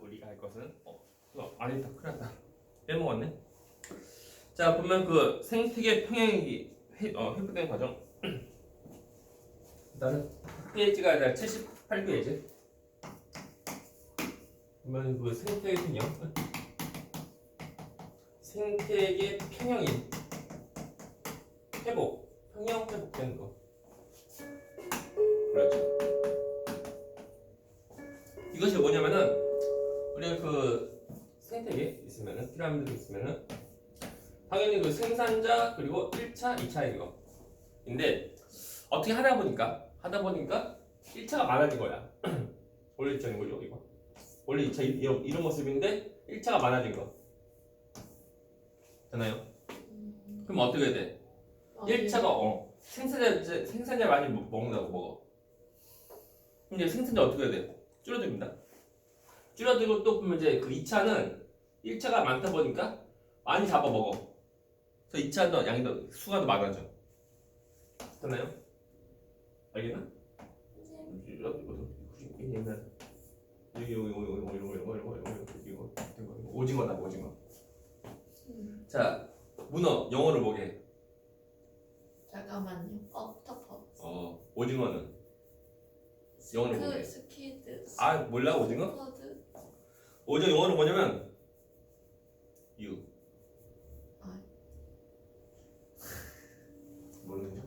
우리가 할 것은 아니다, 큰일 났다, 빼먹었네. 자, 보면 그 생태계 평형이 회복된 과정. 일단은 페이지가 78페이지. 보면 그 생태계 평형, 생태계 평형이 평형 회복된 거. 그렇죠. 이것이 뭐냐면은 우리가 그 생태계 있으면은 피라미드 있으면은 당연히 그 생산자 그리고 1차, 2차인 거. 근데 어떻게 하다 보니까 1차가 많아진 거야. 원래 1차인 거죠, 이거. 원래 2차 이런 모습인데 1차가 많아진 거. 되나요? 그럼 어떻게 해야 돼? 1차가 생산자 많이 먹는다고 먹어. 그럼 이제 생산자 어떻게 해야 돼? 줄어듭니다. 줄어들고 또 보면 이제 그 2차는 1차가 많다 보니까 많이 잡아 먹어. 그래서 2차도 양이 더 수가 더 많아져. 되나요? 알겠나? 오징어다, 오징어. 자, 문어 영어로 뭐게? 잠깐만요. 옥토퍼스. 오징어는 영어로 뭐게? 스퀴드. 몰라, 오징어? 스쿼드. 오징어 영어로 뭐냐면 you. 모르는죠?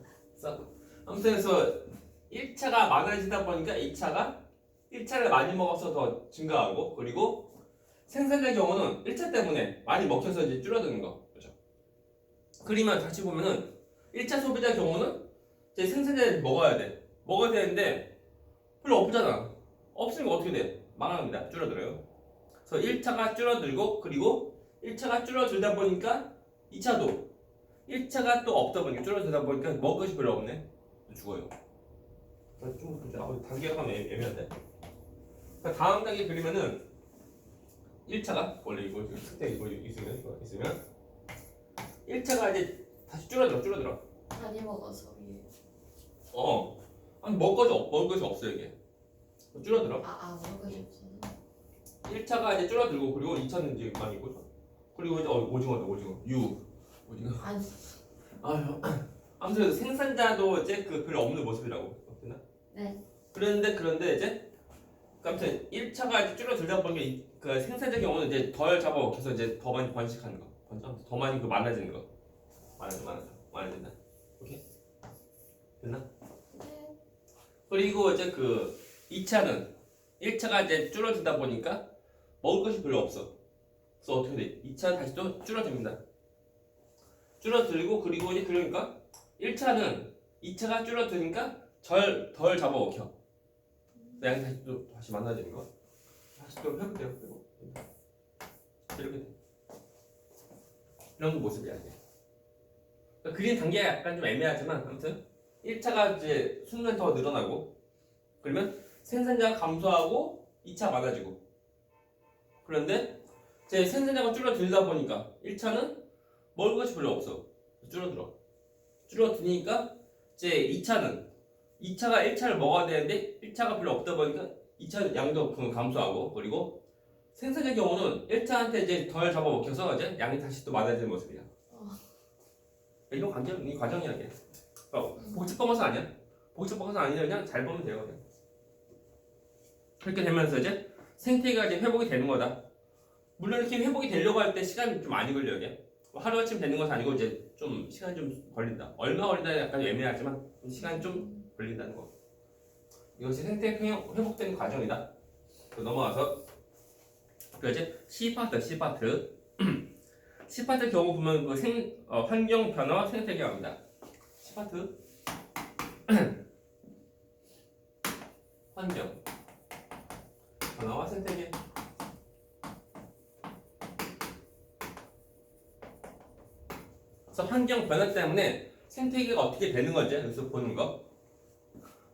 아무튼 그래서 1차가 많아지다 보니까 1차를 많이 먹어서 더 증가하고, 그리고 생산자의 경우는 1차 때문에 많이 먹혀서 이제 줄어드는 거. 그렇죠? 그러면 같이 보면은 1차 소비자 경우는 이제 생산자를 먹어야 되는데 별로 없잖아. 없으니까 어떻게 돼? 망합니다. 줄어들어요. 그래서 1차가 줄어들고, 그리고 1차가 줄어들다 보니까 2차도 1차가 또 없다 보니까 줄어들다 보니까 먹을 것이 별로 없네. 죽어요. 좀 단계가 가면 애매한데. 다음 단계 그리면은 1차가 원래 이거 스택 이거 있으면 1차가 이제 다시 줄어들어. 많이 먹어서 위에. 아니 먹을 것이 없어 이게. 줄어들어. 먹을 것이 없어서. 1차가 이제 줄어들고, 그리고 2차는 이제 많이 있고, 그리고 이제 오징어. 아무튼 생산자도 이제 그 별로 없는 모습이라고. 맞나? 네. 그런데 이제 아무튼 1차가 이제 줄어들다 보니까 그 생산자 경우는 이제 덜 잡아먹혀서 이제 더 많이 번식하는 거. 더 많이 그 많아지는 거. 많아진다. 오케이? 됐나? 네. 그리고 이제 그 2차는 1차가 이제 줄어들다 보니까 먹을 것이 별로 없어. 그래서 어떻게 돼? 2차는 다시 또 줄어듭니다. 줄어들고, 그리고 이제 그러니까 1차는 2차가 줄어드니까 덜 잡아먹혀. 양이 다시 많아지는 거. 다시 또 회복돼요. 이렇게 돼. 이런 모습이야 이게. 그러니까 그린 단계가 약간 좀 애매하지만 아무튼 1차가 이제 순간 더 늘어나고, 그러면 생산자가 감소하고 2차 많아지고. 그런데 이제 생산자가 줄어들다 보니까 1차는 먹을 것이 별로 없어. 줄어드니까 이제 2차가 1차를 먹어야 되는데 1차가 별로 없다 보니까 2차 양도 감소하고, 그리고 생산자의 경우는 1차한테 이제 덜 잡아먹혀서 이제 양이 다시 또 많아지는 모습이야. 이런 과정이야 이게. 복잡한 것은 아니야. 복잡한 것은 아니라 그냥 잘 보면 되거든. 그렇게 되면서 이제 생태계가 이제 회복이 되는 거다. 물론 이렇게 회복이 되려고 할 때 시간이 좀 많이 걸려 이게. 하루아침 되는 것은 아니고 이제 좀 시간이 좀 걸린다. 얼마 걸린다 약간 애매하지만 시간이 좀 걸린다는 거. 이것이 생태계 평형 회복되는 과정이다. 넘어가서 이제 C파트 C파트 경우 보면 그 환경 변화와 생태계입니다. C파트 환경 변화와 생태계. 그래서 환경 변화 때문에 생태계가 어떻게 되는 거지? 여기서 보는 거.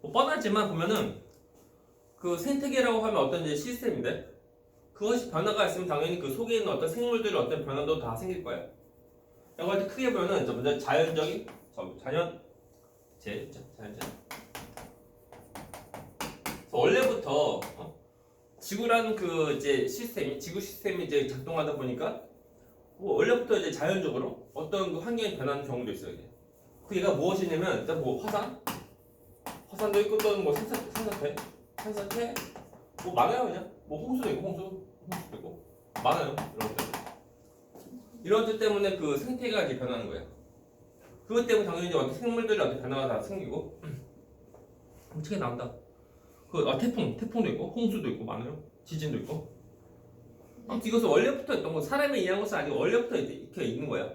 뻔하지만 보면은 그 생태계라고 하면 어떤 이제 시스템인데, 그것이 변화가 있으면 당연히 그 속에 있는 어떤 생물들의 어떤 변화도 다 생길 거야. 이걸 크게 보면은 먼저 자연적인 자연재. 원래부터 지구라는 그 이제 지구 시스템이 이제 작동하다 보니까 뭐 원래부터 이제 자연적으로 어떤 그 환경이 변하는 경우도 있어요. 이게. 그 얘가 무엇이냐면 일단 뭐 화산도 있고 또는 뭐 산사태 뭐 많아요 그냥 뭐 홍수도 있고 홍수도 있고 많아요 이런 것들 때문에 그 생태계가 이제 변하는 거예요. 그것 때문에 당연히 이제 어떤 생물들이 어떤 변화가 다 생기고 책에 나온다. 태풍도 있고 홍수도 있고 많아요. 지진도 있고. 아무튼 이것은 원래부터 있던 거 사람이 이해한 것은 아니고 원래부터 이렇게 있는 거야.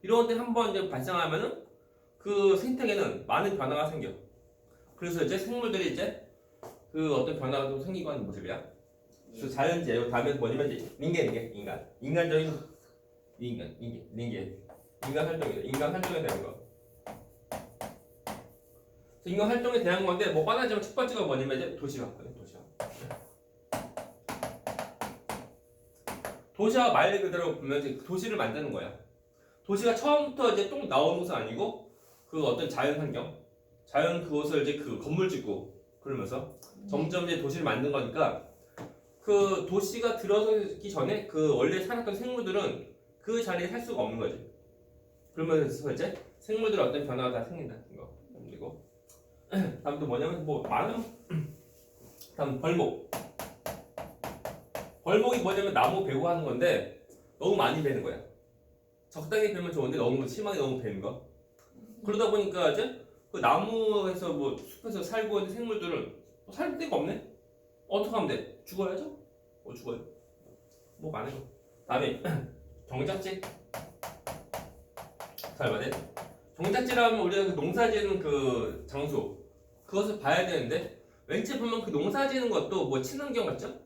이런 것들이 한번 이제 발생하면은 그 생태계는 많은 변화가 생겨. 그래서 이제 생물들이 이제 그 어떤 변화가 좀 생기고 하는 모습이야. 그래서 자연재해 다음에 뭐냐면 이제 인간적인 인간 활동에 대한 거. 인간 활동에 대한 건데 뭐 뻔하지만 첫 번째가 뭐냐면 이제 도시화. 도시화 말 그대로 보면 이제 도시를 만드는 거야. 도시가 처음부터 이제 똥 나오는 것은 아니고 그 어떤 자연 환경, 자연 그것을 이제 그 건물 짓고 그러면서 점점 이제 도시를 만든 거니까 그 도시가 들어서기 전에 그 원래 살았던 생물들은 그 자리에 살 수가 없는 거지. 그러면서 이제 생물들 어떤 변화가 다 생긴다. 이거 그리고 다음 또 뭐냐면 뭐 많아요. 다음 벌목이 뭐냐면 나무 베고 하는 건데 너무 많이 베는 거야. 적당히 베면 좋은데 너무 심하게 너무 베는 거. 그러다 보니까 이제 그 나무에서 뭐 숲에서 살고 있는 생물들은 살 데가 없네. 어떻게 하면 돼? 죽어야죠? 죽어요. 뭐 많아요. 다음에 경작지. 잘 봐야 돼. 경작지라면 우리가 그 농사지는 그 장소 그것을 봐야 되는데 왠지 보면 그 농사지는 것도 뭐 친환경 같죠?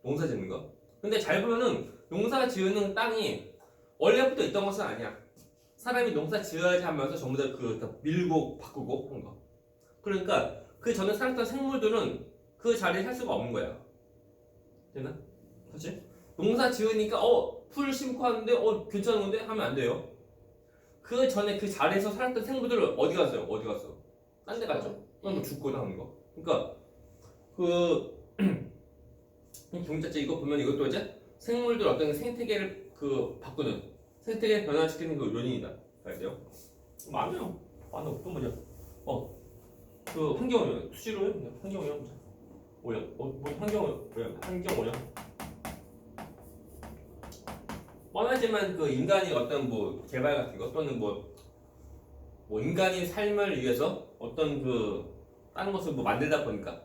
농사짓는 거. 근데 잘 보면은 농사 지으는 땅이 원래부터 있던 것은 아니야. 사람이 농사 지어야지 하면서 전부 다 그 밀고 바꾸고 한 거. 그러니까 그 전에 살았던 생물들은 그 자리에 살 수가 없는 거야. 되나? 그렇지? 농사 지으니까 풀 심고 하는데 괜찮은 건데 하면 안 돼요. 그 전에 그 자리에서 살았던 생물들은 어디 갔어요? 딴 데 갔죠? 뭐 죽거나 하는 거. 그러니까 경작지 이거 보면 이것도 이제 생물들 어떤 생태계를 그 바꾸는 생태계 변화시키는 그 요인이다. 알죠? 많아요. 또 뭐냐? 그 환경오염 수시로요? 환경오염 환경오염 뻔하지만 그 인간이 어떤 뭐 개발 같은 거 또는 뭐 인간이 삶을 위해서 어떤 그 다른 것을 뭐 만들다 보니까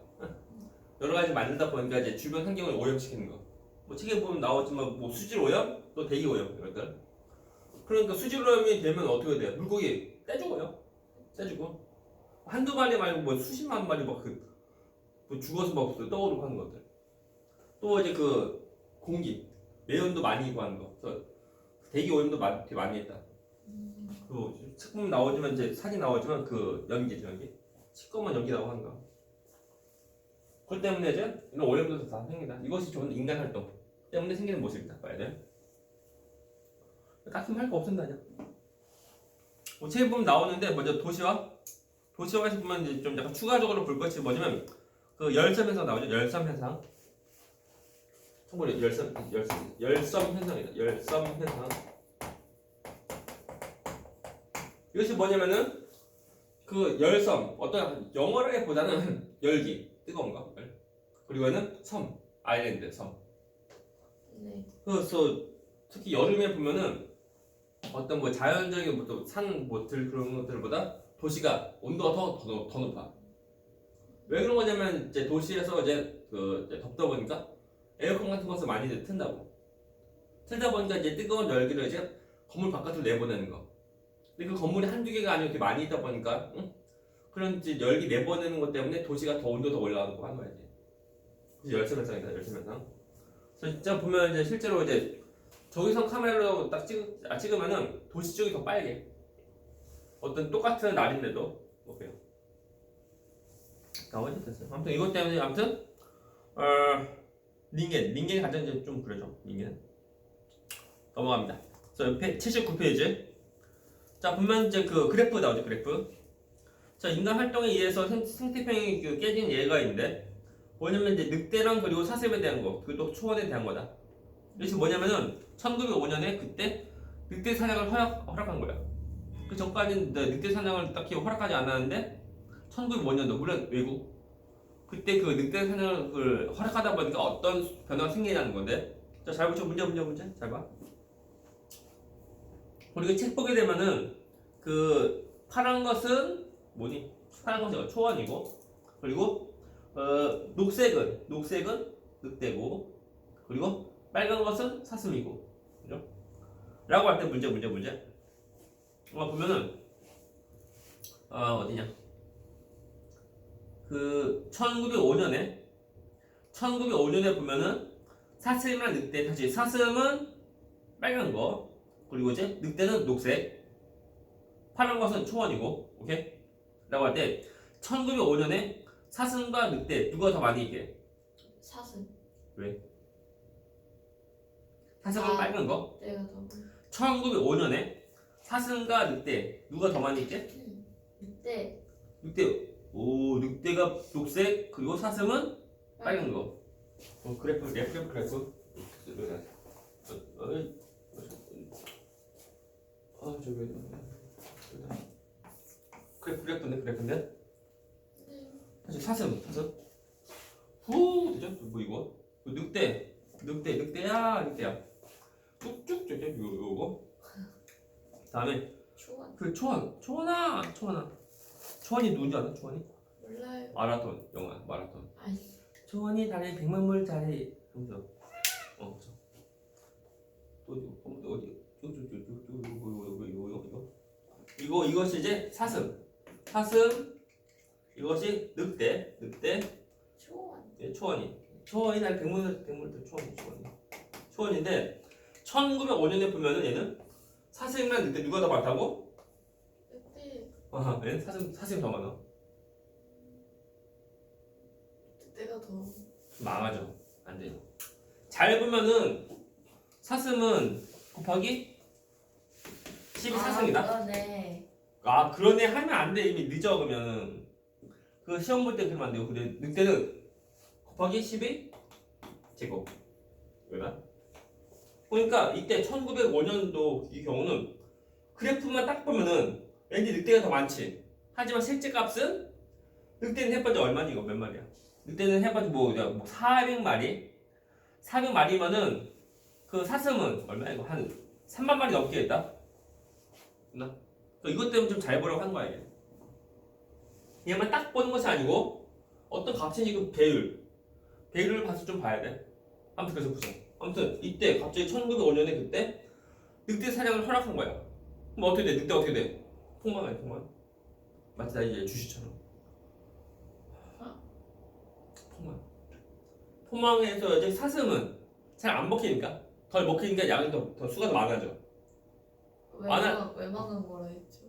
여러 가지 만들다 보니까 이제 주변 환경을 오염시키는 거. 뭐 책에 보면 나오지만 뭐 수질 오염, 또 대기 오염 이런 것들. 그러니까 수질 오염이 되면 어떻게 돼요? 물고기 떼죽어요. 한두 마리 말고 뭐 수십만 마리 뭐 죽어서 막 떠오르고 하는 것들. 또 이제 그 공기, 매연도 많이 있고 하는 거. 그래서 대기 오염도 되게 많이 했다. 그리고 책보면 나오지만 이제 사진 나오지만 그 연기죠. 시꺼먼 연기 나오고 하는 거. 그것 때문에 이제 이런 오염도 다 생긴다. 이것이 좋은 인간 활동 때문에 생기는 모습이다. 봐야 돼. 딱히 할 거 없습니다. 그냥. 뭐 책에 보면 나오는데 먼저 도시화에서 보면 이제 좀 약간 추가적으로 볼 것이 뭐냐면 그 열섬 현상 나오죠. 열섬 현상. 참고로 열섬 현상이다. 열섬 현상. 이것이 뭐냐면은 그 열섬 어떤 영어라기보다는 열기 뜨거운 거. 그리고는 섬 아일랜드 섬. 네. 그래서 특히 여름에 보면은 어떤 뭐 자연적인 산 뭐들 그런 것들보다 도시가 온도가 더 높아. 왜 그런 거냐면 이제 도시에서 이제 이제 덥다 보니까 에어컨 같은 것을 많이 튼다고. 틀다 보니까 이제 뜨거운 열기를 이제 건물 바깥으로 내보내는 거. 근데 그 건물이 한두 개가 아니고 이렇게 많이 있다 보니까 그런 이제 열기 내보내는 것 때문에 도시가 더 온도 더 올라가고 하는 거야 이제. 그래서 열섬 현상이다. 열섬 현상. 그래서 진짜 보면 이제 실제로 이제 저기서 카메라로 딱 찍으면은 도시 쪽이 더 빨개. 어떤 똑같은 날인데도 볼게요. 나머지 됐어요. 아무튼 이것 때문에 링겐이 가장 이제 좀 그러죠. 링겐 넘어갑니다. 그래서 옆에 79페이지. 자 보면 이제 그 그래프 나오죠. 그래프. 자 인간 활동에 의해서 생태평이 깨진 예가 있는데 뭐냐면 이제 늑대랑 그리고 사슴에 대한 거 그리고 또 초원에 대한 거다. 그래서 뭐냐면은 1905년에 그때 늑대 사냥을 허락한 거야. 그 전까지는 늑대 사냥을 딱히 허락하지 않았는데 1905년도 물론 외국 그때 그 늑대 사냥을 허락하다 보니까 어떤 변화가 생기냐는 건데 자, 잘 보죠. 문제 잘 봐. 그리고 책 보게 되면은 그 파란 것은 뭐니? 파란 것은 초원이고 그리고 녹색은 늑대고 그리고 빨간 것은 사슴이고 그죠? 라고 할 때 문제 보면은 어디냐 그 1905년에 보면은 사슴이랑 늑대 다시 사슴은 빨간 거 그리고 이제 늑대는 녹색 파란 것은 초원이고 오케이? 라고 할 때 1905년에 사슴과 늑대 누가 더 많이 이겨? 사슴. 왜? 사슴은 아. 빨간 거 내가 더. 1905년에 사슴과 늑대 누가 더 많이 있게? 늑대. 늑대가 녹색 그리고 사슴은 빨간 거. 그래프. 그래프인데. 사실 사슴. 되죠? 뭐 이거? 늑대야. 쭉쭉 저기 요거. 다음에 초원. 그 초원아. 초원이 누군지 알아? 초원이? 몰라요. 마라톤 영화 마라톤. 아니. 초원이 달에 100만 짜리 하면서 그쵸. 또 어디 이것이 이제 사슴 이것이 늑대 초원. 초원이 달에 100만 초원인데 1905년에 보면은 얘는 사슴이랑 늑대 누가 더 많다고? 늑대. 얘는 사슴이 더 많아. 늑대가 더. 망하죠. 안 돼요. 잘 보면은 사슴은 곱하기 10이 사슴이다. 그러네. 그러네 하면 안 돼. 이미 늦어 그러면은 그 시험 볼 때 그러면 안 돼요. 근데 늑대는 곱하기 10이 제곱. 왜다? 그러니까 이때 1905년도 이 경우는 그래프만 딱 보면은 왠지 늑대가 더 많지. 하지만 실제 값은 늑대는 해봤자 얼마니 이거 몇 마리야? 늑대는 해봤자 뭐 400마리? 400마리면은 그 사슴은 얼마야 이거 한 3만 마리 넘겠다. 나 이것 때문에 좀 잘 보라고 한 거야 이게. 얘만 딱 보는 것이 아니고 어떤 값인지 그 배율을 봐서 좀 봐야 돼. 아무튼 그래서 보자. 아무튼 이때 갑자기 1905년에 그때 늑대 사냥을 허락한 거야. 그럼 어떻게 돼? 늑대 어떻게 돼? 폭망. 마치 나 이제 주식처럼. 폭망해서 이제 사슴은 잘 안 먹히니까 덜 먹히니까 양이 더 수가 더 많아져. 왜 망한 거라 했죠?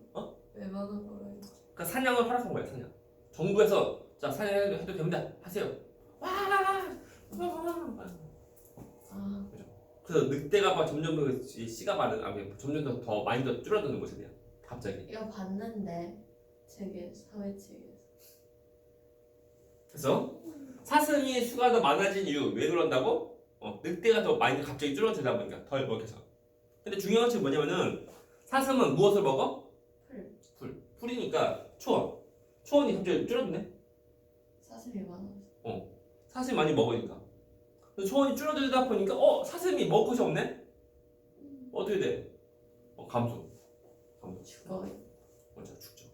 왜 망한 거라 했죠? 그러니까 사냥을 허락한 거야 사냥. 정부에서 자 사냥해도 됩니다. 하세요. 그래서 늑대가 막 점점 더 씨가 많은 점점 더 많이 더 줄어드는 거지 그냥 갑자기. 이거 봤는데 사회책에서. 그래서 사슴이 수가 더 많아진 이유 왜 그런다고? 늑대가 더 많이 갑자기 줄어들다 보니까 덜 먹여서. 근데 중요한 것이 뭐냐면은 사슴은 무엇을 먹어? 풀이니까 초원이 갑자기 줄어드네. 사슴이 많아서. 사슴이 많이 먹으니까. 초원이 줄어들다 보니까 사슴이 먹을 것이 없네? 어떻게 돼? 감소. 죽어요. 맞아 죽죠.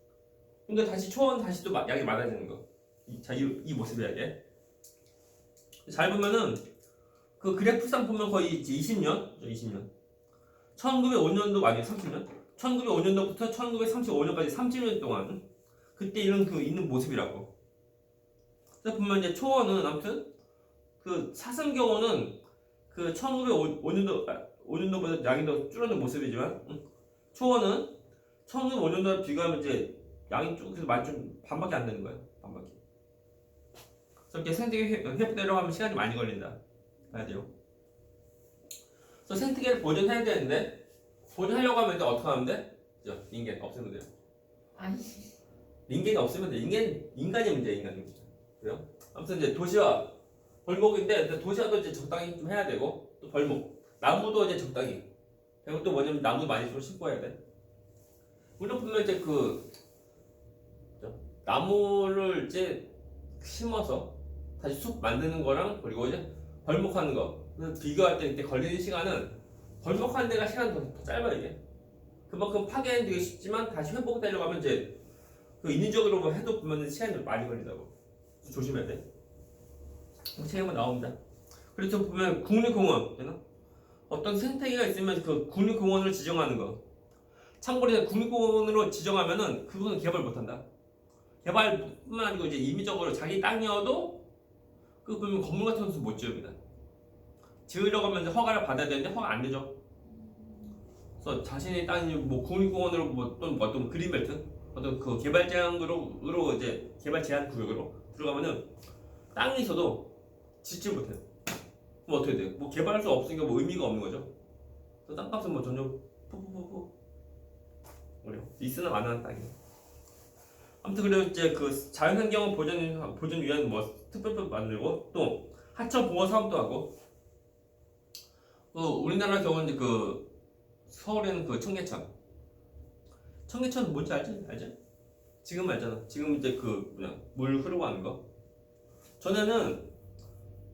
근데 다시 초원 다시 또 양이 많아지는 거. 이 모습이야 이게. 잘 보면은 그 그래프상 보면 거의 이제 20년. 1905년도 아니 30년. 1905년도부터 1935년까지 30년 동안 그때 있는 모습이라고. 그래서 보면 이제 초원은 아무튼 그 사슴 경우는 그 1905년도보다 양이 더 줄어든 모습이지만 초원은 1905년도와 비교하면 이제 양이 좀 많이 좀 반밖에 안 되는 거예요. 반밖에. 그래서 이렇게 생태계 회복되려고 하면 시간이 많이 걸린다. 봐야 돼요. 그래서 생태계를 보존해야 되는데 보존하려고 하면 어떻게 하면 돼? 링겐 없애면 돼요. 아니. 링겐이 없으면 돼. 인간이 문제야 인간이 문제. 그래요? 아무튼 이제 도시화 벌목인데 근데 도시화도 이제 적당히 좀 해야 되고 또 벌목 나무도 이제 적당히 그리고 또 뭐냐면 나무 많이 좀 심고 해야 돼. 우리는 보면 이제 그 나무를 이제 심어서 다시 숲 만드는 거랑 그리고 이제 벌목하는 거 비교할 때 이때 걸리는 시간은 벌목하는 데가 시간이 더 짧아 이게. 그만큼 파괴는 되게 쉽지만 다시 회복되려고 하면 이제 그 인위적으로 뭐 해도 보면 시간이 많이 걸린다고. 조심해야 돼. 책에 나옵니다. 그래서 보면 국립공원 되나? 어떤 생태계가 있으면 그 국립공원을 지정하는 거. 참고로 국립공원으로 지정하면은 그거는 개발 못한다. 개발뿐만 아니고 이제 임의적으로 자기 땅이어도 그 보면 건물 같은 것도 못 지읍니다. 지으려고 하면 이제 허가를 받아야 되는데 허가 안 되죠. 그래서 자신의 땅이 뭐 국립공원으로 뭐 또는 뭐 어떤 그린벨트 어떤 그 개발 제한구로 이제 개발 제한 구역으로 들어가면은 땅이 있어도 짓지 못해요. 그럼 어떻게 돼? 뭐 개발할 수 없으니까 뭐 의미가 없는 거죠. 그래서 땅값은 뭐 전혀 푸푸푸푸 그래요. 있으나 마나한 땅이에요. 아무튼 그리고 이제 그 자연환경 보전 위한 뭐 특별법 만들고 또 하천 보호 사업도 하고 또 우리나라 경우는 이제 그 서울에는 그 청계천 뭔지 알지? 알지? 지금 알잖아. 지금 이제 그 뭐냐 물 흐르고 하는 거. 전에는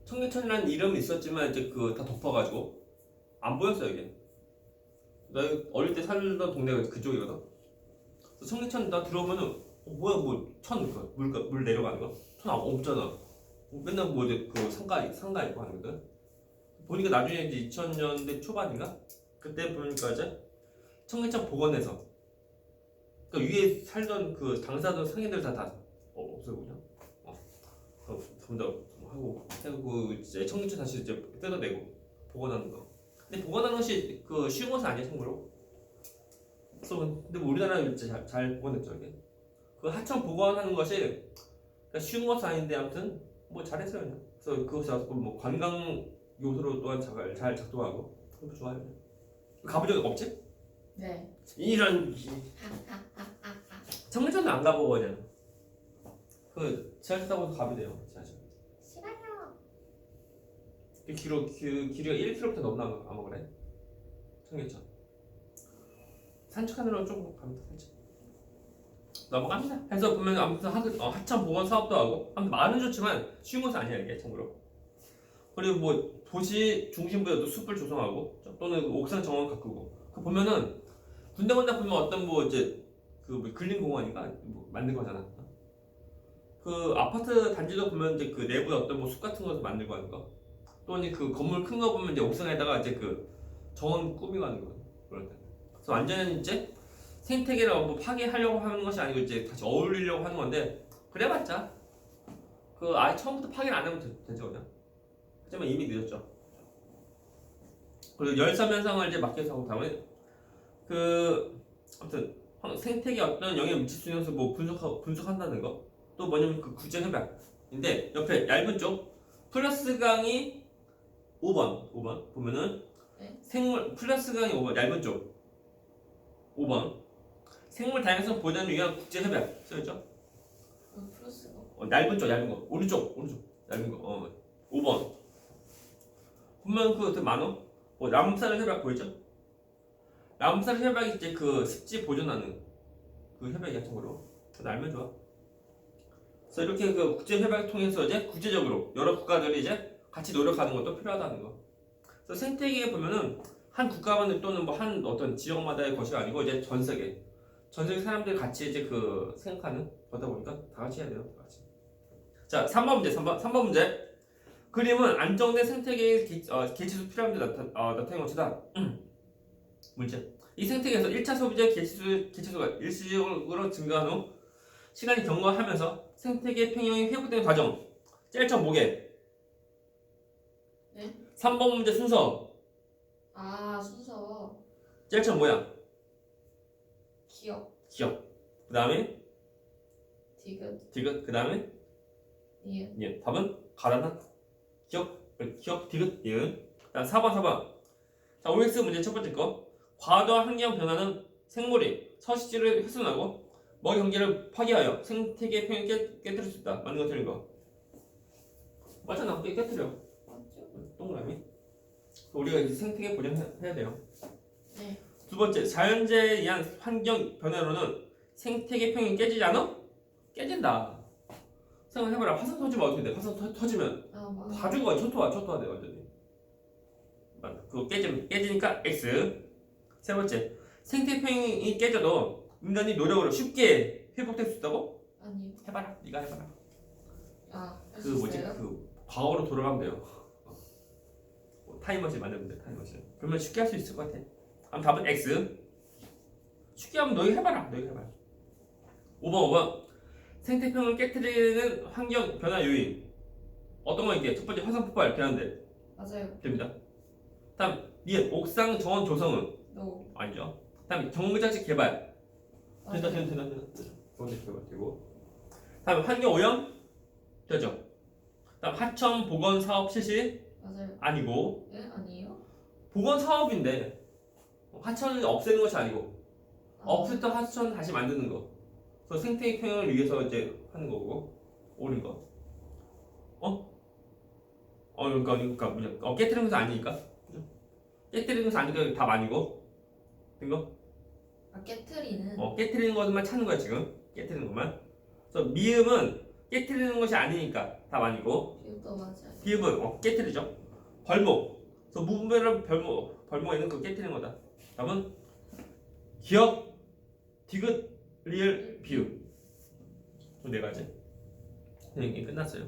청계천이라는 이름이 있었지만 이제 그 다 덮어가지고 안 보였어 이게. 나 어릴 때 살던 동네가 그쪽이거든. 그래서 청계천 나 들어오면은 뭐야 물 내려가는 거? 천 없잖아. 맨날 뭐 이제 그 상가 있고 하는 거든. 보니까 나중에 이제 2000년대 초반인가 그때 보니까 이제 청계천 복원해서 그 위에 살던 그 당사던 상인들 다 없어요 그냥. 전부 다 하고 이제 청계천 다시 이제 뜯어내고 복원하는 거. 근데 복원하는 것이 그 쉬운 것은 아니야 참고로. 그래서 근데 뭐 우리나라는 진짜 잘 복원했죠 이게. 그 하천 복원하는 것이 그러니까 쉬운 것은 아닌데 아무튼 뭐 잘했어요 그냥. 그래서 그것이 뭐 관광 요소로 또한 잘 작동하고 그거 좋아요. 가본 적 없지? 네. 이런 청계천도 안 가보고 그냥 그 지하철 타고 가면 돼요. 지하철. 싫어요. 길이가 1km부터 넘나 아마 그래. 청계천. 산책하느라 조금 가면 산책. 넘어갑니다. 해서 보면 아무튼 하천 보건 사업도 하고 아무튼 많은 좋지만 쉬운 것은 아니야 이게 참고로. 그리고 뭐 도시 중심부에도 숲을 조성하고 또는 옥상 정원 가꾸고 그 보면은 군데군데 보면 어떤 뭐 이제 그 근린공원인가 뭐 만든 거잖아. 그 아파트 단지도 보면 이제 그 내부에 어떤 뭐 숲 같은 것도 만들고 하는 거. 또는 그 건물 큰 거 보면 이제 옥상에다가 이제 그 정원 꾸미고 하는 거. 그럴 때. 그래서 완전히 이제 생태계를 뭐 파괴하려고 하는 것이 아니고 이제 다시 어울리려고 하는 건데 그래봤자 그 아예 처음부터 파괴를 안 하면 되죠 그냥. 하지만 이미 늦었죠. 그리고 열섬 현상을 이제 막혀서 하고 다음에 그 아무튼 생태계 어떤 영향을 미칠 수 있는 것을 뭐 분석한다는 거. 또 뭐냐면 그 국제 협약인데 옆에 얇은 쪽 플러스 강이 5번 보면은 네? 생물 플러스 강이 5번 얇은 쪽 5번 생물 다양성 보전을 위한 국제 협약 써있죠? 플러스가? 얇은 쪽 얇은 거 오른쪽 얇은 거 5번 보면 그 많어. 뭐 람사르 협약 보이죠? 람사르 협약이 이제 그 습지 보존하는 그 협약이야 참고로. 알면 좋아. 그래서 이렇게 그 국제 협약을 통해서 이제 국제적으로 여러 국가들이 이제 같이 노력하는 것도 필요하다는 거. 그래서 생태계에 보면은 한 국가만 또는 뭐 한 어떤 지역마다의 것이 아니고 이제 전 세계 사람들이 같이 이제 그 생각하는 거다 보니까 다 같이 해야 돼요. 다 같이. 자, 3번 문제. 그림은 안정된 생태계의 개체수 피라미드 나타낸 것이다. 문제. 이 생태계에서 1차 소비재 개체수가 일시적으로 증가한 후 시간이 경과하면서 생태계 평형이 회복되는 과정. 제일 처음 뭐게? 네? 3번 문제 순서. 아 순서. 제일 처음 뭐야? 기억. 그 다음에 디귿. 그 다음에 니은. 예. 답은 가라나? 기억, 디귿, 니은. 다음 4번. 자, OX 문제 첫 번째 거. 과도한 환경 변화는 생물이 서식지를 훼손하고 먹이 경계를 파괴하여 생태계 평형을 깨뜨릴 수 있다. 맞는 거 틀린 거. 맞잖아. 깨뜨려. 맞죠? 동그라미. 우리가 이제 생태계 보존해야 돼요. 네. 두 번째, 자연재해에 의한 환경 변화로는 생태계 평이 깨지지 않아? 깨진다. 생각해봐라. 화산 터지면 어떻게 돼? 화산 터지면 아 맞아. 다 죽어. 초토화 돼 완전히. 그거 깨지니까 X. 세 번째, 생태계 평이 깨져도 인간이 노력으로 쉽게 회복될 수 있다고? 아니요. 해봐라. 네가 해봐라. 아. 그 뭐지? 그 과거로 돌아가면 돼요. 타임머신 만들면 돼. 타임머신. 그러면 쉽게 할 수 있을 것 같아. 그럼 답은 X. 쉽게 하면 너희 해봐라. 5번. 생태평을 깨트리는 환경 변화 요인. 어떤 거 이게? 첫 번째 화산 폭발 변화인데 맞아요. 됩니다. 다음 니은 옥상 정원 조성은 No. 아니죠. 다음 경제적 개발. 된다. 맞아요. 경제적 개발 되고. 다음 환경 오염 되죠. 다음 하천 복원 사업 실시 맞아요. 아니고 예? 아니에요? 복원 사업인데 하천을 없애는 것이 아니고 아, 없앴던 하천 다시 만드는 거. 그래서 생태계 평형을 위해서 이제 하는 거고 옳은 거. 그러니까 뭐냐? 깨트리는 것은 아니니까. 깨트리는 것은 아니니까 답 아니고. 된 거? 아 깨트리는. 깨트리는 것만 찾는 거야 지금. 깨트리는 것만. 그래서 미음은 깨트리는 것이 아니니까 답 아니고. 이것도 맞아요. 비읍은 깨트리죠. 벌목. 그래서 무분별한 벌목에 있는 거 깨트리는 거다. 답은 기억, 디귿, 리을, 비읍. 네 가지. 이게 끝났어요.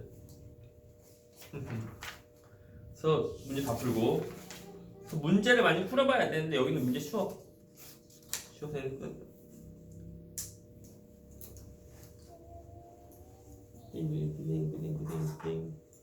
그래서 문제 다 풀고. 그래서 문제를 많이 풀어봐야 되는데 여기는 문제 쉬워. 쉬워서 끝. 띵.